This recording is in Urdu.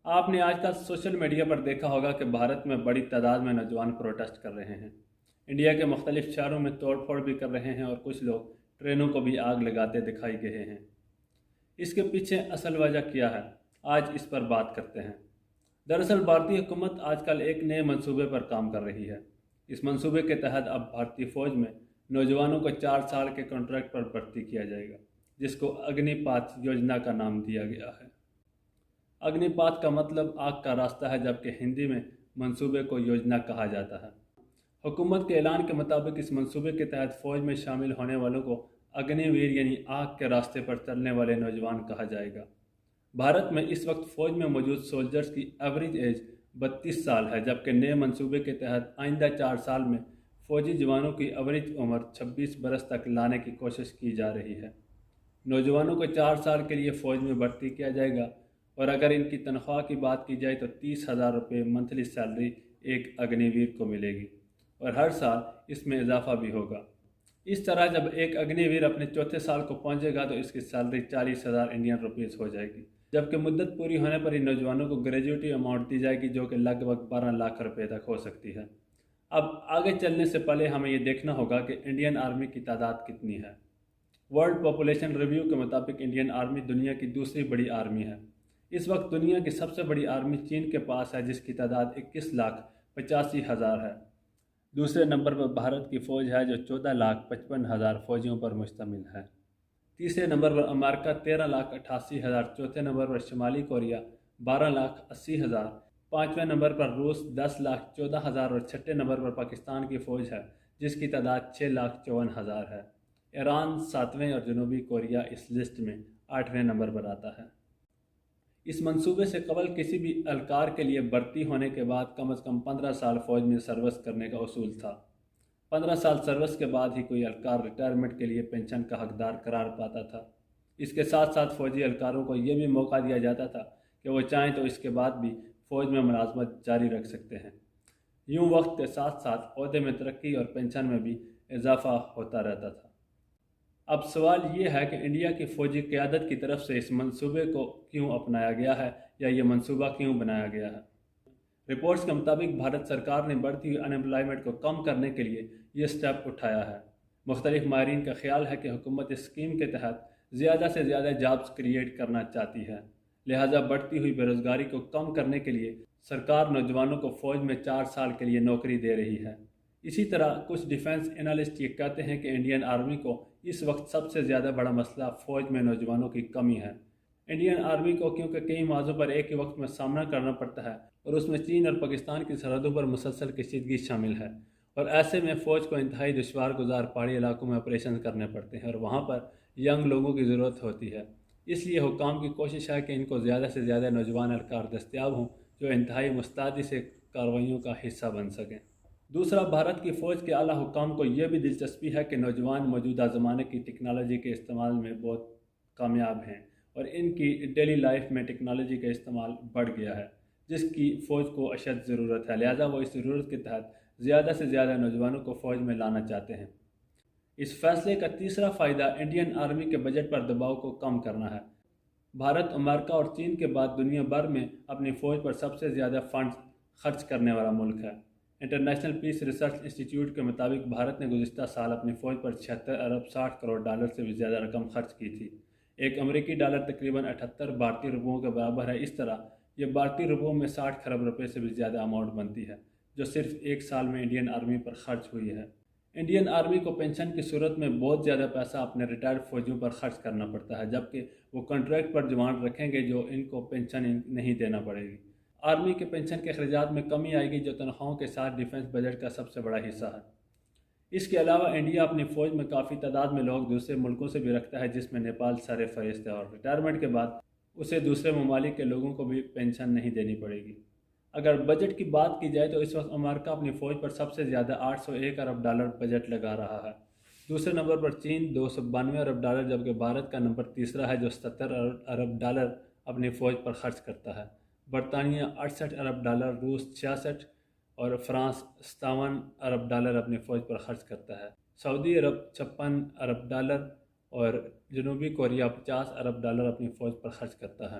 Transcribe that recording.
آپ نے آج کل سوشل میڈیا پر دیکھا ہوگا کہ بھارت میں بڑی تعداد میں نوجوان پروٹیسٹ کر رہے ہیں۔ انڈیا کے مختلف شہروں میں توڑ پھوڑ بھی کر رہے ہیں اور کچھ لوگ ٹرینوں کو بھی آگ لگاتے دکھائی گئے ہیں۔ اس کے پیچھے اصل وجہ کیا ہے؟ آج اس پر بات کرتے ہیں۔ دراصل بھارتی حکومت آج کل ایک نئے منصوبے پر کام کر رہی ہے۔ اس منصوبے کے تحت اب بھارتی فوج میں نوجوانوں کو 4 سال کے کانٹریکٹ پر بھرتی کیا جائے گا، جس کو اگنی پاتھ یوجنا کا نام دیا گیا ہے۔ اگنی پاتھ کا مطلب آگ کا راستہ ہے، جبکہ ہندی میں منصوبے کو یوجنا کہا جاتا ہے۔ حکومت کے اعلان کے مطابق اس منصوبے کے تحت فوج میں شامل ہونے والوں کو اگنی ویر یعنی آگ کے راستے پر چلنے والے نوجوان کہا جائے گا۔ بھارت میں اس وقت فوج میں موجود سولجرز کی ایوریج ایج 32 سال ہے، جبکہ نئے منصوبے کے تحت آئندہ 4 سال میں فوجی جوانوں کی ایوریج عمر 26 برس تک لانے کی کوشش کی جا رہی ہے۔ نوجوانوں کو 4 سال کے لیے فوج میں بھرتی کیا جائے گا، اور اگر ان کی تنخواہ کی بات کی جائے تو 30,000 روپے منتھلی سیلری ایک اگنی ویر کو ملے گی، اور ہر سال اس میں اضافہ بھی ہوگا۔ اس طرح جب ایک اگنی ویر اپنے چوتھے سال کو پہنچے گا تو اس کی سیلری 40,000 انڈین روپیز ہو جائے گی، جبکہ مدت پوری ہونے پر ان نوجوانوں کو گریجویٹی اماؤنٹ دی جائے گی، جو کہ لگ بھگ 12 لاکھ روپے تک ہو سکتی ہے۔ اب آگے چلنے سے پہلے ہمیں یہ دیکھنا ہوگا کہ انڈین آرمی کی تعداد کتنی ہے۔ ورلڈ پاپولیشن ریویو کے مطابق انڈین آرمی دنیا کی دوسری بڑی آرمی ہے۔ اس وقت دنیا کی سب سے بڑی آرمی چین کے پاس ہے، جس کی تعداد 21,85,000 ہے۔ دوسرے نمبر پر بھارت کی فوج ہے، جو 14,55,000 فوجیوں پر مشتمل ہے۔ تیسرے نمبر پر امریکہ 13,88,000، چوتھے نمبر پر شمالی کوریا 12,80,000، پانچویں نمبر پر روس 10,14,000 اور چھٹے نمبر پر پاکستان کی فوج ہے، جس کی تعداد 6,54,000 ہے۔ ایران 7ویں اور جنوبی کوریا اس لسٹ میں 8ویں نمبر پر آتا ہے۔ اس منصوبے سے قبل کسی بھی اہلکار کے لیے بھرتی ہونے کے بعد کم از کم 15 سال فوج میں سروس کرنے کا اصول تھا۔ 15 سال سروس کے بعد ہی کوئی اہلکار ریٹائرمنٹ کے لیے پنشن کا حقدار قرار پاتا تھا۔ اس کے ساتھ ساتھ فوجی اہلکاروں کو یہ بھی موقع دیا جاتا تھا کہ وہ چاہیں تو اس کے بعد بھی فوج میں ملازمت جاری رکھ سکتے ہیں۔ یوں وقت کے ساتھ ساتھ عہدے میں ترقی اور پنشن میں بھی اضافہ ہوتا رہتا تھا۔ اب سوال یہ ہے کہ انڈیا کی فوجی قیادت کی طرف سے اس منصوبے کو کیوں اپنایا گیا ہے، یا یہ منصوبہ کیوں بنایا گیا ہے؟ رپورٹس کے مطابق بھارت سرکار نے بڑھتی ہوئی ان ایمپلائمنٹ کو کم کرنے کے لیے یہ سٹیپ اٹھایا ہے۔ مختلف ماہرین کا خیال ہے کہ حکومت اس اسکیم کے تحت زیادہ سے زیادہ جابز کریٹ کرنا چاہتی ہے، لہٰذا بڑھتی ہوئی بے روزگاری کو کم کرنے کے لیے سرکار نوجوانوں کو فوج میں 4 سال کے لیے نوکری دے رہی ہے۔ اسی طرح کچھ ڈیفنس انالسٹ یہ کہتے ہیں کہ انڈین آرمی کو اس وقت سب سے زیادہ بڑا مسئلہ فوج میں نوجوانوں کی کمی ہے۔ انڈین آرمی کو کیونکہ کئی موضوع پر ایک ہی وقت میں سامنا کرنا پڑتا ہے، اور اس میں چین اور پاکستان کی سرحدوں پر مسلسل کشیدگی شامل ہے، اور ایسے میں فوج کو انتہائی دشوار گزار پہاڑی علاقوں میں آپریشن کرنے پڑتے ہیں، اور وہاں پر ینگ لوگوں کی ضرورت ہوتی ہے۔ اس لیے حکام کی کوشش ہے کہ ان کو زیادہ سے زیادہ نوجوان اہلکار دستیاب ہوں جو انتہائی مستعدی سے کارروائیوں کا حصہ بن سکیں۔ دوسرا، بھارت کی فوج کے اعلیٰ حکام کو یہ بھی دلچسپی ہے کہ نوجوان موجودہ زمانے کی ٹیکنالوجی کے استعمال میں بہت کامیاب ہیں، اور ان کی ڈیلی لائف میں ٹیکنالوجی کا استعمال بڑھ گیا ہے، جس کی فوج کو اشد ضرورت ہے، لہٰذا وہ اس ضرورت کے تحت زیادہ سے زیادہ نوجوانوں کو فوج میں لانا چاہتے ہیں۔ اس فیصلے کا تیسرا فائدہ انڈین آرمی کے بجٹ پر دباؤ کو کم کرنا ہے۔ بھارت امریکہ اور چین کے بعد دنیا بھر میں اپنی فوج پر سب سے زیادہ فنڈز خرچ کرنے والا ملک ہے۔ انٹرنیشنل پیس ریسرچ انسٹی ٹیوٹ کے مطابق بھارت نے گزشتہ سال اپنی فوج پر 76 ارب 60 کروڑ ڈالر سے بھی زیادہ رقم خرچ کی تھی۔ ایک امریکی ڈالر تقریباً 78 بھارتی روپیوں کے برابر ہے۔ اس طرح یہ بھارتی روپیوں میں 60 کھرب روپے سے بھی زیادہ اماؤنٹ بنتی ہے، جو صرف ایک سال میں انڈین آرمی پر خرچ ہوئی ہے۔ انڈین آرمی کو پنشن کی صورت میں بہت زیادہ پیسہ اپنے ریٹائرڈ فوجیوں پر خرچ کرنا پڑتا ہے، جبکہ وہ کانٹریکٹ پر جوان رکھیں گے جو ان کو پنشن نہیں دینا پڑے گی۔ آرمی کے پنشن کے اخراجات میں کمی آئے گی، جو تنخواہوں کے ساتھ ڈیفنس بجٹ کا سب سے بڑا حصہ ہے۔ اس کے علاوہ انڈیا اپنی فوج میں کافی تعداد میں لوگ دوسرے ملکوں سے بھی رکھتا ہے، جس میں نیپال سر فہرست ہے، اور ریٹائرمنٹ کے بعد اسے دوسرے ممالک کے لوگوں کو بھی پنشن نہیں دینی پڑے گی۔ اگر بجٹ کی بات کی جائے تو اس وقت امریکہ اپنی فوج پر سب سے زیادہ 801 ارب ڈالر بجٹ لگا رہا ہے۔ دوسرے نمبر پر چین 292 ارب ڈالر، جبکہ بھارت کا نمبر تیسرا ہے جو 70 ارب ڈالر اپنی فوج پر خرچ کرتا ہے۔ برطانیہ 68 ارب ڈالر، روس 66 اور فرانس 57 ارب ڈالر اپنی فوج پر خرچ کرتا ہے۔ سعودی عرب 56 ارب ڈالر اور جنوبی کوریا 50 ارب ڈالر اپنی فوج پر خرچ کرتا ہے۔